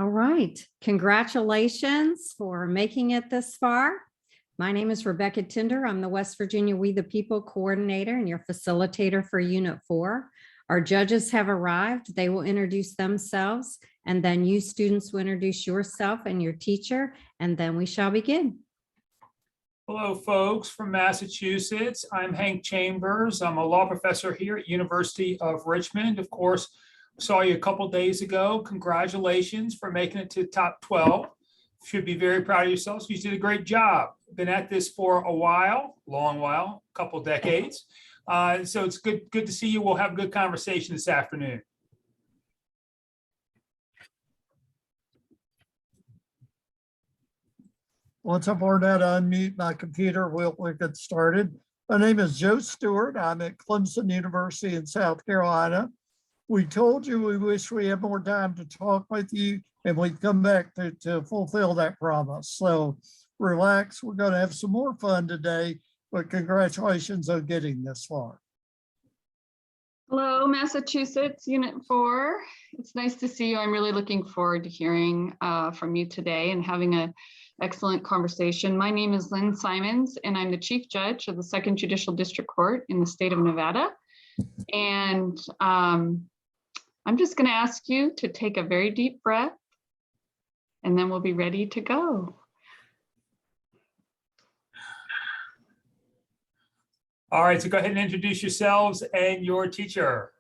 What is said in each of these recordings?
All right. Congratulations for making it this far. My name is Rebecca Tinder. I'm the West Virginia We the People coordinator and your facilitator for Unit 4. Our judges have arrived. They will introduce themselves, and then you students will introduce yourself and your teacher, and then we shall begin. Hello, folks from Massachusetts. I'm Hank Chambers. I'm a law professor here at University of Richmond. Of course, saw you a couple days ago. Congratulations for making it to top 12. Should be very proud of yourselves. You did a great job. Been at this for a while, long while, a couple decades. So it's good to see you. We'll have a good conversation this afternoon. Once I've learned how to unmute my computer, we'll get started. My name is Joe Stewart. I'm at Clemson University in South Carolina. We told you we wish we had more time to talk with you, and we'd come back to fulfill that promise. So relax, we're going to have some more fun today, but congratulations on getting this far. Hello, Massachusetts, Unit 4. It's nice to see you. I'm really looking forward to hearing from you today and having an excellent conversation. My name is Lynn Simons, and I'm the Chief Judge of the Second Judicial District Court in the state of Nevada. And I'm just going to ask you to take a very deep breath, and then we'll be ready to go. All right, so go ahead and introduce yourselves and your teacher.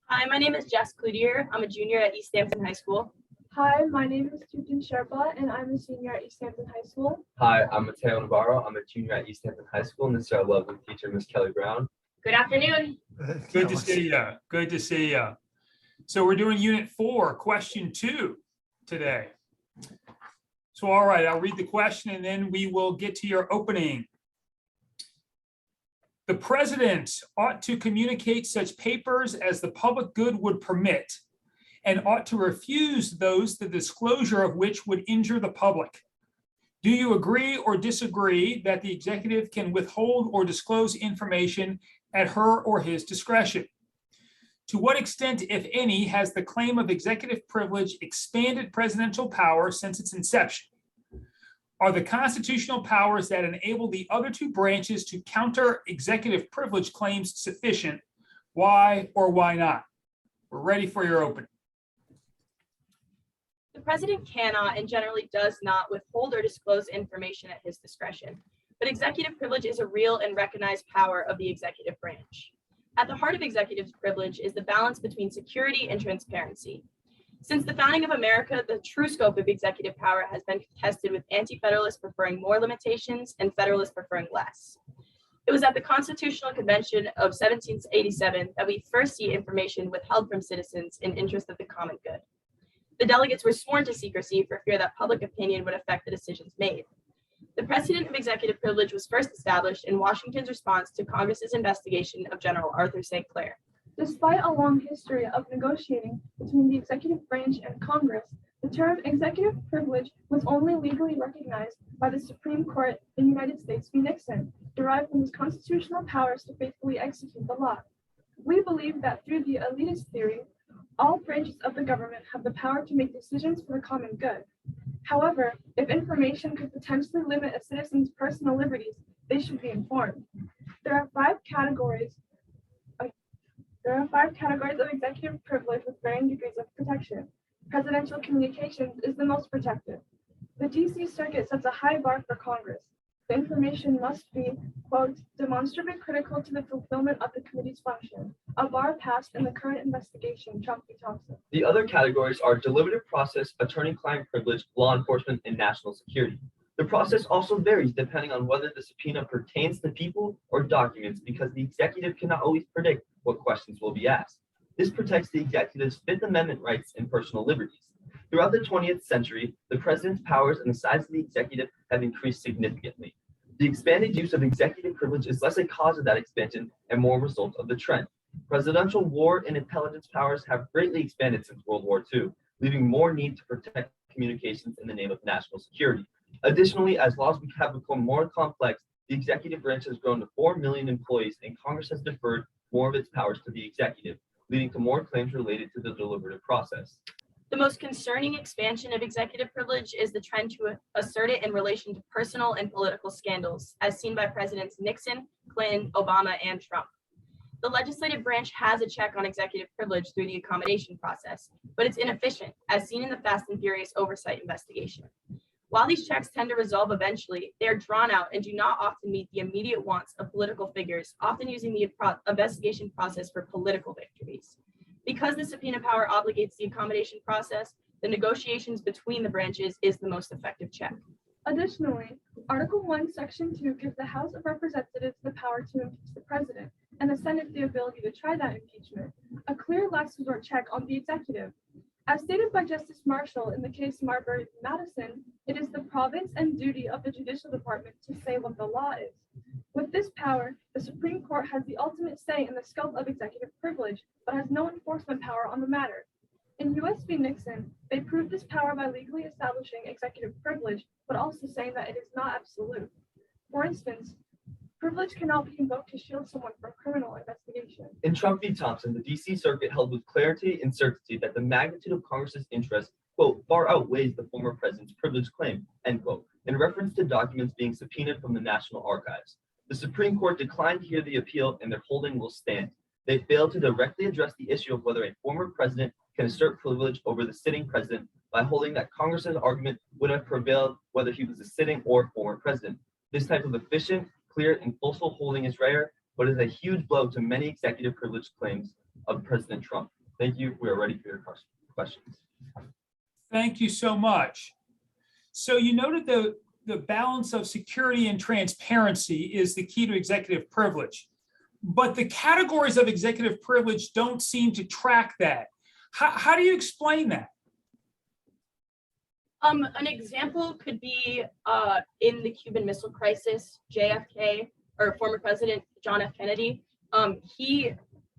Hi, my name is Jess Cloutier. I'm a junior at Easthampton High School. Hi, my name is Tutin Sherpa, and I'm a senior at Easthampton High School. Hi, I'm Mateo Navarro. I'm a junior at Easthampton High School, and this is our lovely teacher, Miss Kelly Brown. Good afternoon. Good to see you. Good to see you. So we're doing Unit 4, question 2 today. So, all right, I'll read the question and then we will get to your opening. The president ought to communicate such papers as the public good would permit and ought to refuse those the disclosure of which would injure the public. Do you agree or disagree that the executive can withhold or disclose information at her or his discretion? To what extent, if any, has the claim of executive privilege expanded presidential power since its inception? Are the constitutional powers that enable the other two branches to counter executive privilege claims sufficient? Why or why not? We're ready for your opening. The president cannot and generally does not withhold or disclose information at his discretion, but executive privilege is a real and recognized power of the executive branch. At the heart of executive privilege is the balance between security and transparency. Since the founding of America, the true scope of executive power has been contested, with anti-federalists preferring more limitations and federalists preferring less. It was at the Constitutional Convention of 1787 that we first see information withheld from citizens in interest of the common good. The delegates were sworn to secrecy for fear that public opinion would affect the decisions made. The precedent of executive privilege was first established in Washington's response to Congress's investigation of General Arthur St. Clair. Despite a long history of negotiating between the executive branch and Congress, the term executive privilege was only legally recognized by the Supreme Court in the United States v. Nixon, derived from his constitutional powers to faithfully execute the law. We believe that through the elitist theory, all branches of the government have the power to make decisions for the common good. However, if information could potentially limit a citizen's personal liberties, they should be informed. There are five categories of executive privilege with varying degrees of protection. Presidential communications is the most protected. The DC Circuit sets a high bar for Congress. The information must be, quote, demonstrably critical to the fulfillment of the committee's function, a bar passed in the current investigation, Trump v. Thompson. The other categories are deliberative process, attorney-client privilege, law enforcement, and national security. The process also varies depending on whether the subpoena pertains to people or documents, because the executive cannot always predict what questions will be asked. This protects the executive's Fifth Amendment rights and personal liberties. Throughout the 20th century, the president's powers and the size of the executive have increased significantly. The expanded use of executive privilege is less a cause of that expansion and more a result of the trend. Presidential war and intelligence powers have greatly expanded since World War II, leaving more need to protect communications in the name of national security. Additionally, as laws have become more complex, the executive branch has grown to 4 million employees, and Congress has deferred more of its powers to the executive, leading to more claims related to the deliberative process. The most concerning expansion of executive privilege is the trend to assert it in relation to personal and political scandals, as seen by Presidents Nixon, Clinton, Obama, and Trump. The legislative branch has a check on executive privilege through the accommodation process, but it's inefficient, as seen in the Fast and Furious oversight investigation. While these checks tend to resolve eventually, they are drawn out and do not often meet the immediate wants of political figures, often using the investigation process for political victories. Because the subpoena power obligates the accommodation process, the negotiations between the branches is the most effective check. Additionally, Article 1, Section 2 gives the House of Representatives the power to impeach the president and the Senate the ability to try that impeachment, a clear last resort check on the executive. As stated by Justice Marshall in the case Marbury v. Madison, it is the province and duty of the judicial department to say what the law is. With this power, the Supreme Court has the ultimate say in the scope of executive privilege, but has no enforcement power on the matter. In U.S. v. Nixon, they proved this power by legally establishing executive privilege, but also saying that it is not absolute. For instance, privilege cannot be invoked to shield someone from criminal investigation. In Trump v. Thompson, the DC Circuit held with clarity and certainty that the magnitude of Congress's interest, quote, far outweighs the former president's privilege claim, end quote, in reference to documents being subpoenaed from the National Archives. The Supreme Court declined to hear the appeal, and their holding will stand. They failed to directly address the issue of whether a former president can assert privilege over the sitting president by holding that Congress's argument would have prevailed whether he was a sitting or former president. This type of efficient, clear, and forceful holding is rare, but is a huge blow to many executive privilege claims of President Trump. Thank you. We are ready for your questions. Thank you so much. So you noted the balance of security and transparency is the key to executive privilege, but the categories of executive privilege don't seem to track that. How do you explain that? An example could be in the Cuban Missile Crisis, JFK, or former President John F. Kennedy, he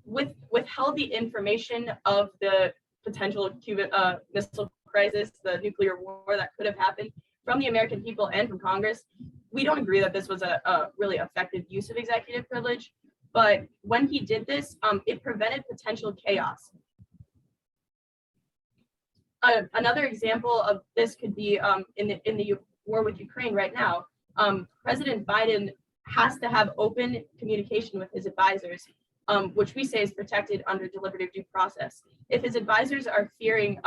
withheld the information of the potential Cuban missile crisis, the nuclear war that could have happened, from the American people and from Congress. We don't agree that this was a really effective use of executive privilege, but when he did this, it prevented potential chaos. Another example of this could be in the war with Ukraine right now. President Biden has to have open communication with his advisors, which we say is protected under deliberative due process. If his advisors are fearing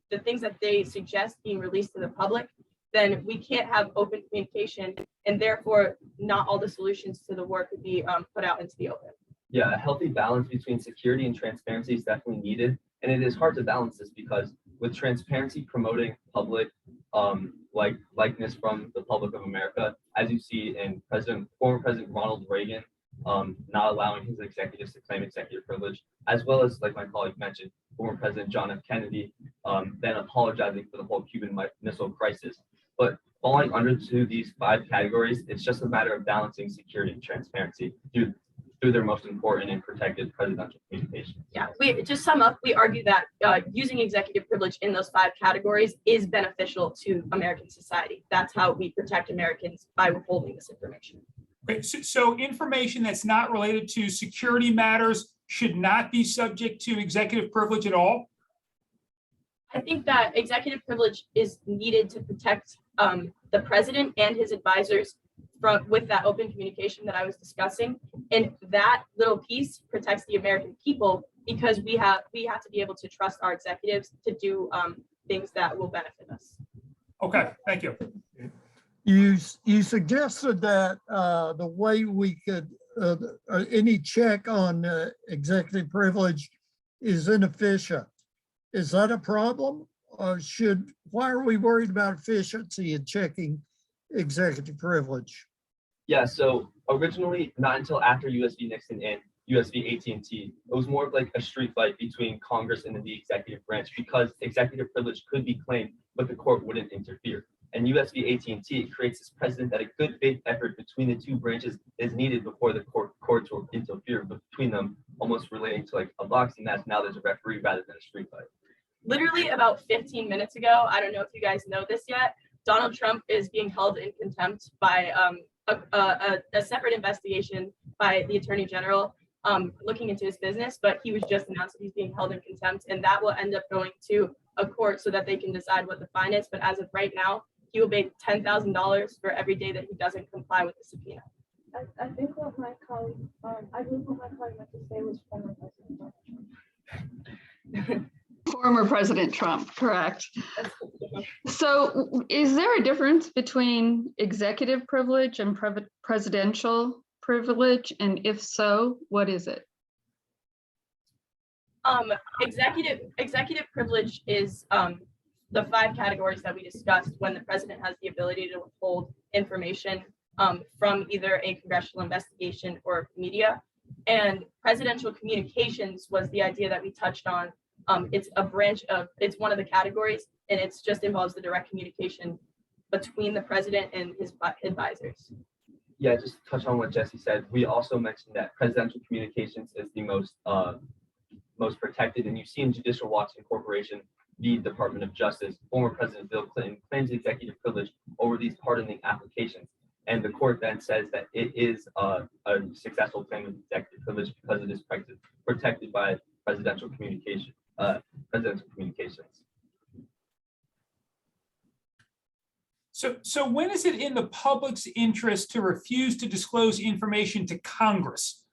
the things that they suggest being released to the public, then we can't have open communication, and therefore not all the solutions to the war could be put out into the open. Yeah, a healthy balance between security and transparency is definitely needed. And it is hard to balance this because with transparency promoting public likeness from the public of America, as you see in former President Ronald Reagan, not allowing his executives to claim executive privilege, as well as, like my colleague mentioned, former President John F. Kennedy, then apologizing for the whole Cuban Missile Crisis. But falling under to these 5 categories, it's just a matter of balancing security and transparency through their most important and protected presidential communications. Yeah, to sum up, we argue that using executive privilege in those 5 categories is beneficial to American society. That's how we protect Americans, by withholding this information. Okay, so information that's not related to security matters should not be subject to executive privilege at all? I think that executive privilege is needed to protect the president and his advisors with that open communication that I was discussing. And that little piece protects the American people because we have to be able to trust our executives to do things that will benefit us. Okay, thank you. You suggested that the way we could, any check on executive privilege is inefficient. Is that a problem? Or why are we worried about efficiency in checking executive privilege? Yeah, so originally, not until after US v. Nixon and US v. AT&T, it was more of like a street fight between Congress and the executive branch because executive privilege could be claimed, but the court wouldn't interfere. And US v. AT&T creates this precedent that a good faith effort between the 2 branches is needed before the courts will interfere between them, almost relating to like a boxing match. Now there's a referee rather than a street fight. Literally about 15 minutes ago, I don't know if you guys know this yet, Donald Trump is being held in contempt by a separate investigation by the Attorney General looking into his business, but he was just announced that he's being held in contempt, and that will end up going to a court so that they can decide what the fine is. But as of right now, he will pay $10,000 for every day that he doesn't comply with the subpoena. I think what my colleague, I believe what my colleague meant to say was former President Donald Trump. Former President Trump, correct. So is there a difference between executive privilege and presidential privilege? And if so, what is it? Executive privilege is the 5 categories that we discussed when the president has the ability to withhold information from either a congressional investigation or media. And presidential communications was the idea that we touched on. It's a branch of, it's one of the categories, and it's just involves the direct communication between the president and his advisors. Yeah, just to touch on what Jesse said. We also mentioned that presidential communications is the most protected, and you see in Judicial Watch Incorporation, the Department of Justice, former President Bill Clinton claims executive privilege over these pardoning applications. And the court then says that it is a successful claim of executive privilege because it is protected by presidential communication. So when is it in the public's interest to refuse to disclose information to Congress,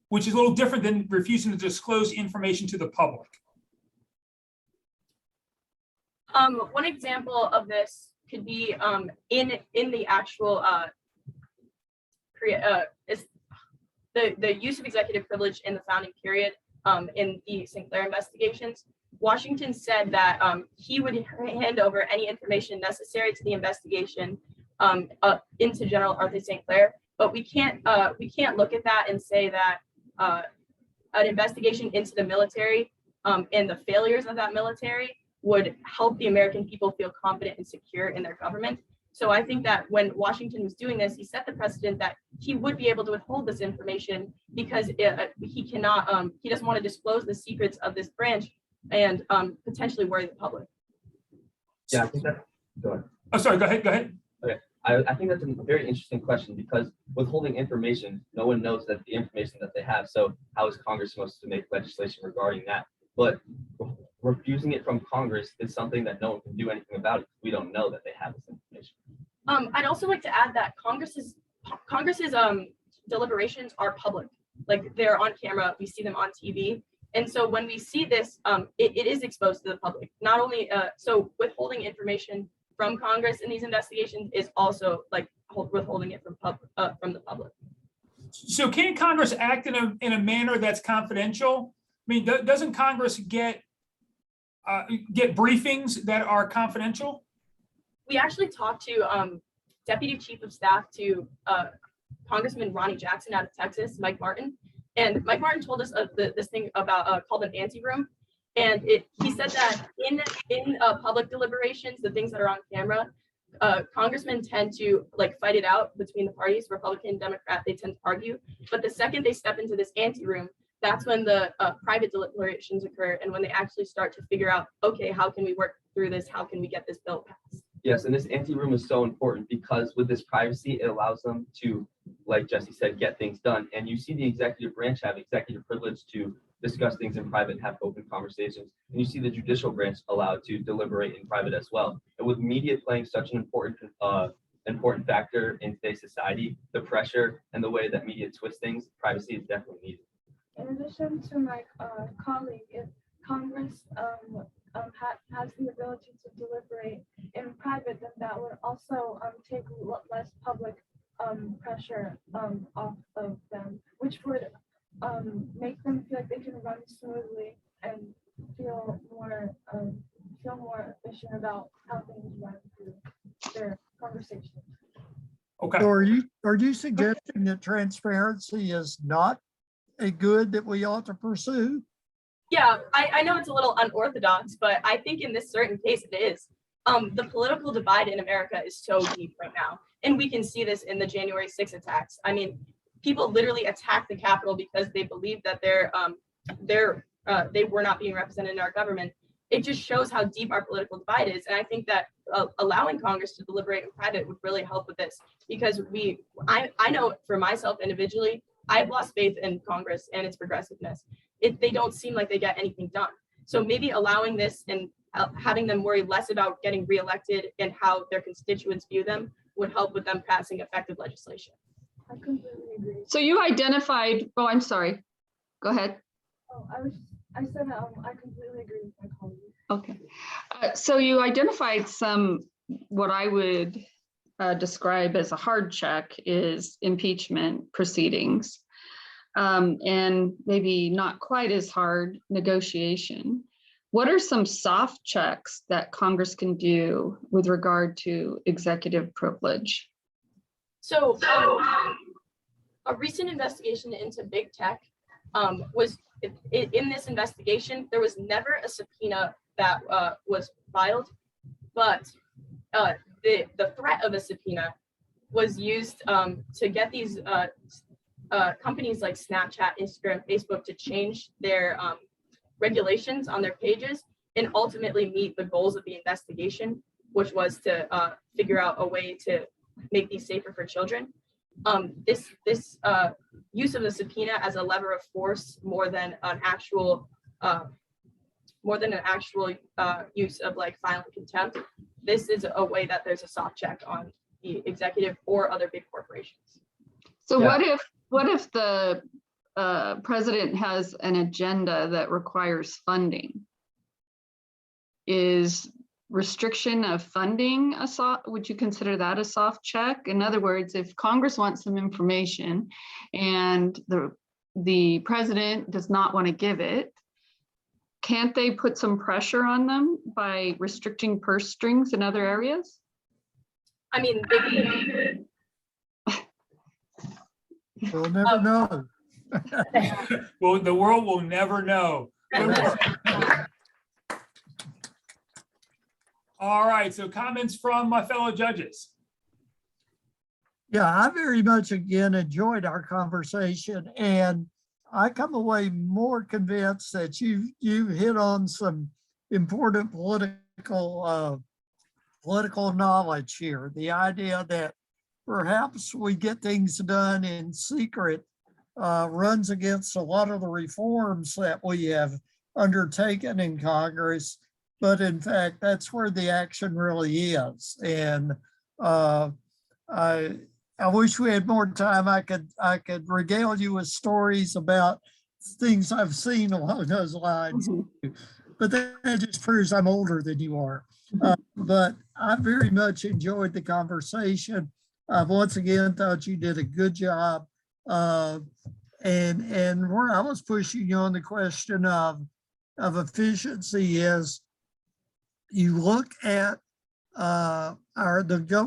which is a little different than refusing to disclose information to the public? One example of this could be in the actual is the use of executive privilege in the founding period in the Sinclair investigations. Washington said that he would hand over any information necessary to the investigation into General Arthur St. Clair, but we can't look at that and say that an investigation into the military and the failures of that military would help the American people feel confident and secure in their government. So I think that when Washington was doing this, he set the precedent that he would be able to withhold this information because he cannot, he doesn't want to disclose the secrets of this branch and potentially worry the public. Yeah, I think that. Go ahead. Oh, sorry. Go ahead. Okay, I think that's a very interesting question because withholding information, no one knows that the information that they have. So how is Congress supposed to make legislation regarding that? But refusing it from Congress is something that no one can do anything about it. We don't know that they have this information. I'd also like to add that Congress's deliberations are public. Like they're on camera, we see them on TV. And so when we see this, it is exposed to the public. Not only, so withholding information from Congress in these investigations is also like withholding it from the public. So can Congress act in a manner that's confidential? I mean, doesn't Congress get briefings that are confidential? We actually talked to Deputy Chief of Staff to Congressman Ronnie Jackson out of Texas, Mike Martin. And Mike Martin told us this thing about called an Antiroom. And he said that in public deliberations, the things that are on camera, congressmen tend to like fight it out between the parties, Republican and Democrat, they tend to argue. But the second they step into this Antiroom, that's when the private deliberations occur and when they actually start to figure out, okay, how can we work through this? How can we get this bill passed? Yes, and this Antiroom is so important because with this privacy, it allows them to, like Jesse said, get things done. And you see the executive branch have executive privilege to discuss things in private, have open conversations. And you see the judicial branch allowed to deliberate in private as well. And with media playing such an important factor in today's society, the pressure and the way that media twists things, privacy is definitely needed. In addition to my colleague, if Congress has the ability to deliberate in private, then that would also take less public pressure off of them, which would make them feel like they can run smoothly and feel more efficient about how things run through their conversations. Okay. So are you suggesting that transparency is not a good that we ought to pursue? Yeah, I know it's a little unorthodox, but I think in this certain case it is. The political divide in America is so deep right now. And we can see this in the January 6th attacks. I mean, people literally attacked the Capitol because they believed that they were not being represented in our government. It just shows how deep our political divide is. And I think that allowing Congress to deliberate in private would really help with this because I know for myself individually, I've lost faith in Congress and its progressiveness. They don't seem like they get anything done. So maybe allowing this and having them worry less about getting reelected and how their constituents view them would help with them passing effective legislation. I completely agree. So you identified, oh, I'm sorry. Go ahead. Oh, I said I completely agree with my colleague. Okay. So you identified some, what I would describe as a hard check is impeachment proceedings. And maybe not quite as hard negotiation. What are some soft checks that Congress can do with regard to executive privilege? So a recent investigation into big tech was in this investigation, there was never a subpoena that was filed, but the threat of a subpoena was used to get these companies like Snapchat, Instagram, Facebook to change their regulations on their pages and ultimately meet the goals of the investigation, which was to figure out a way to make these safer for children. This use of the subpoena as a lever of force more than an actual use of like violent contempt. This is a way that there's a soft check on the executive or other big corporations. So Yeah. what if the president has an agenda that requires funding? Is restriction of funding would you consider that a soft check? In other words, if Congress wants some information and the president does not want to give it, can't they put some pressure on them by restricting purse strings in other areas? I mean, We'll never know. Well, the world will never know. All right, so comments from my fellow judges. Yeah, I very much again enjoyed our conversation, and I come away more convinced that you hit on some important political knowledge here. The idea that perhaps we get things done in secret runs against a lot of the reforms that we have undertaken in Congress. But in fact, that's where the action really is. And I wish we had more time. I could regale you with stories about things I've seen along those lines. Mm-hmm. But that just proves I'm older than you are. But I very much enjoyed the conversation. I've once again thought you did a good job. And where I was pushing you on the question of efficiency is, you look at the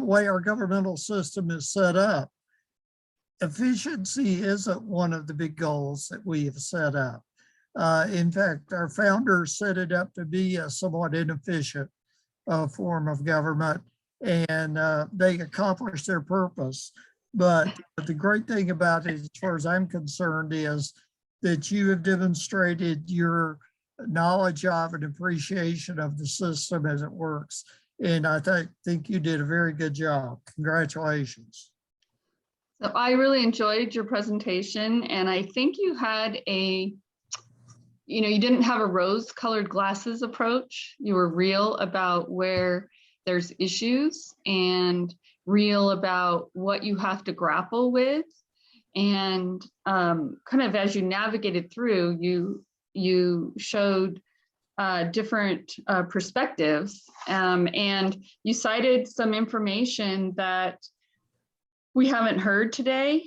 way our governmental system is set up. Efficiency isn't one of the big goals that we have set up. In fact, our founders set it up to be a somewhat inefficient form of government, and they accomplished their purpose. But the great thing about it, as far as I'm concerned, is that you have demonstrated your knowledge of and appreciation of the system as it works. And I think you did a very good job. Congratulations. So I really enjoyed your presentation, and I think you had you didn't have a rose-colored glasses approach. You were real about where there's issues and real about what you have to grapple with. And kind of as you navigated through, you showed different perspectives, and you cited some information that we haven't heard today.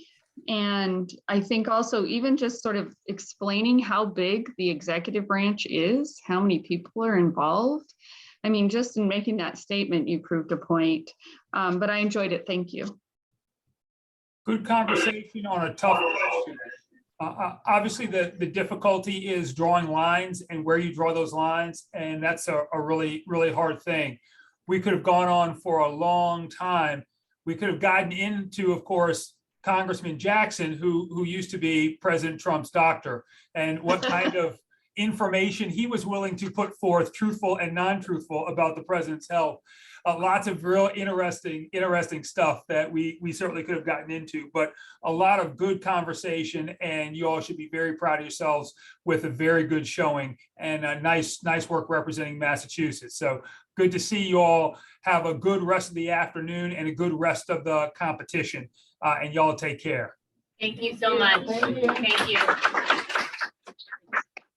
And I think also even just sort of explaining how big the executive branch is, how many people are involved. I mean, just in making that statement, you proved a point, but I enjoyed it. Thank you. Good conversation on a tough question. Obviously, the difficulty is drawing lines and where you draw those lines, and that's a really, really hard thing. We could have gone on for a long time. We could have gotten into, of course, Congressman Jackson, who used to be President Trump's doctor, and what kind of information he was willing to put forth, truthful and non-truthful, about the president's health. Lots of real interesting stuff that we certainly could have gotten into, but a lot of good conversation, and you all should be very proud of yourselves with a very good showing and a nice work representing Massachusetts. So good to see you all have a good rest of the afternoon and a good rest of the competition, and y'all take care. Thank you so much. Thank you.